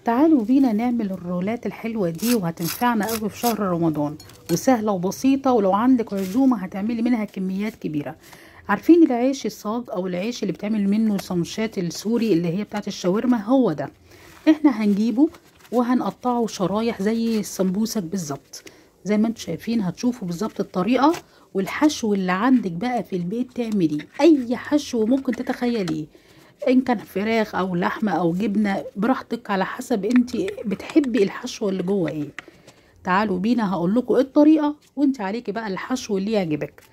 تعالوا بينا نعمل الرولات الحلوة دي وهتنفعنا قوي في شهر رمضان، وسهلة وبسيطة، ولو عندك عزومة هتعملي منها كميات كبيرة. عارفين العيش الصاج او العيش اللي بتعمل منه سندوتشات السوري اللي هي بتاعت الشاورما؟ هو ده. احنا هنجيبه وهنقطعه شرايح زي السمبوسك بالظبط، زي ما انتم شايفين. هتشوفوا بالظبط الطريقة. والحشو اللي عندك بقى في البيت تعملي اي حشو ممكن تتخيليه، ان كان فراخ او لحمه او جبنه براحتك، على حسب انت بتحبي الحشو اللي جوه ايه. تعالوا بينا هقول لكم ايه الطريقه، وانت عليكي بقى الحشو اللي يعجبك.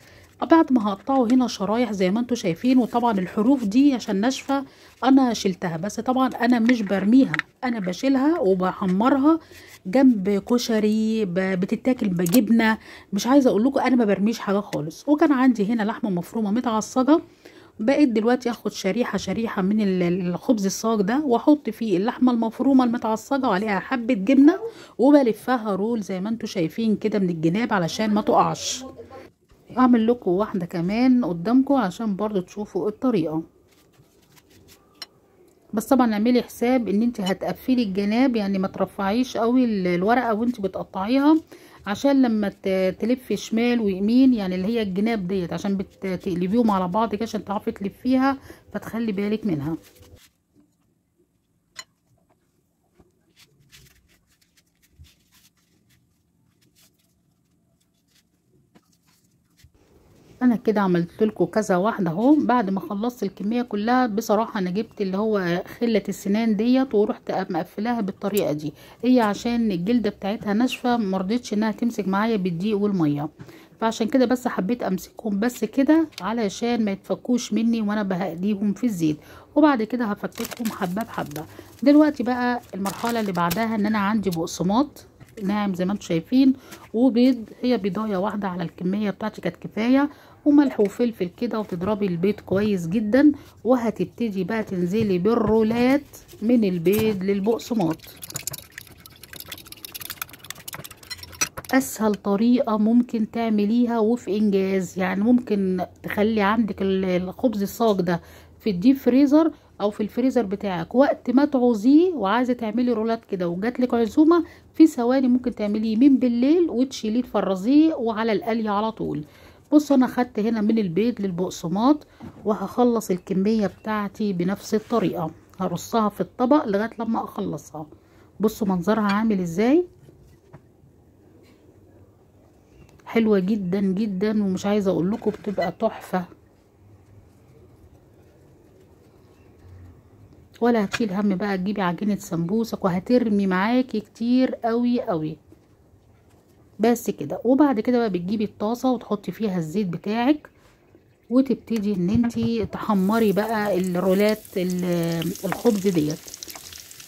بعد ما هقطعه هنا شرايح زي ما انتم شايفين، وطبعا الحروف دي عشان ناشفه انا شلتها، بس طبعا انا مش برميها، انا بشيلها وبحمرها جنب كشري، بتتاكل بجبنه. مش عايزه اقول لكم انا ما برميش حاجه خالص. وكان عندي هنا لحمه مفرومه متعصجه، بقيت دلوقتي اخد شريحة شريحة من الخبز الصاج ده، واحط فيه اللحمة المفرومة المتعصجة وعليها حبة جبنة، وبلفها رول زي ما انتوا شايفين كده من الجناب علشان ما تقعش. اعمل لكم واحدة كمان قدامكم عشان برضو تشوفوا الطريقة. بس طبعا اعملي حساب ان انت هتقفلي الجناب، يعني ما ترفعيش قوي الورقة وانت بتقطعيها، عشان لما تلفي شمال ويمين، يعني اللي هي الجناب ديت، عشان بتقلبيهم على بعض كده عشان تعرفي تلفيها، فتخلي بالك منها. انا كده عملت لكم كذا واحده اهو. بعد ما خلصت الكميه كلها بصراحه انا جبت اللي هو خله السنان ديت، ورحت مقفلاها بالطريقه دي. هي عشان الجلده بتاعتها ناشفه مرضتش انها تمسك معايا بالدقيق والميه، فعشان كده بس حبيت امسكهم بس كده علشان ما يتفكوش مني وانا بهديهم في الزيت. وبعد كده هفككهم حبه بحبه. دلوقتي بقى المرحله اللي بعدها ان انا عندي بقسماط ناعم زي ما انتم شايفين، وبيض. هي بيضايه واحده على الكميه بتاعتي كانت كفايه، وملح وفلفل كده، وتضربي البيض كويس جدا. وهتبتدي بقى تنزلي بالرولات من البيض للبقسماط. اسهل طريقة ممكن تعمليها وفي انجاز، يعني ممكن تخلي عندك الخبز الصاج ده في الديب فريزر او في الفريزر بتاعك، وقت ما تعوزيه وعايزه تعملي رولات كده وجاتلك عزومه، في ثواني ممكن تعمليه من بالليل وتشيليه تفرزيه وعلى القلي على طول. بصوا انا خدت هنا من البيض للبقسماط، وهخلص الكميه بتاعتي بنفس الطريقه، هرصها في الطبق لغايه لما اخلصها. بصوا منظرها عامل ازاي، حلوة جدا جدا، ومش عايزة اقول لكم بتبقى تحفة، ولا هتشيل هم بقى تجيبي عجينة سمبوسك وهترمي معاكي كتير قوي قوي. بس كده. وبعد كده بقى بتجيبي الطاسة وتحطي فيها الزيت بتاعك، وتبتدي ان انتي تحمري بقى الرولات الخبز ديت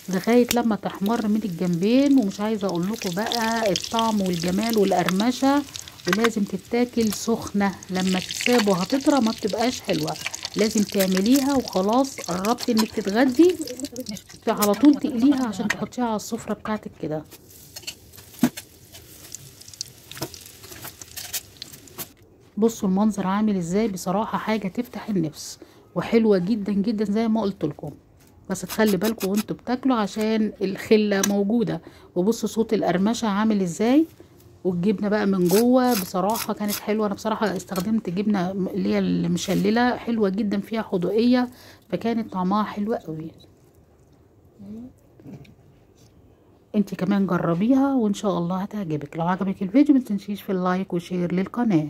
لغاية لما تحمر من الجنبين. ومش عايزة اقول لكم بقى الطعم والجمال والقرمشة، ولازم تتاكل سخنة، لما تتساب وهتطرى ما بتبقاش حلوة. لازم تعمليها وخلاص قربتي انك تتغدي على طول تقليها عشان تحطيها على السفرة بتاعتك كده. بصوا المنظر عامل ازاي، بصراحة حاجة تفتح النفس، وحلوة جدا جدا زي ما قلت لكم. بس تخلي بالكم وانتوا بتاكلوا عشان الخلة موجودة. وبصوا صوت القرمشة عامل ازاي، والجبنة بقى من جوه بصراحة كانت حلوة. انا بصراحة استخدمت جبنة اللي هي المشللة، حلوة جدا فيها حدوقية، فكانت طعمها حلوة قوي. انتي كمان جربيها وان شاء الله هتعجبك. لو عجبك الفيديو متنسيش في اللايك وشير للقناة.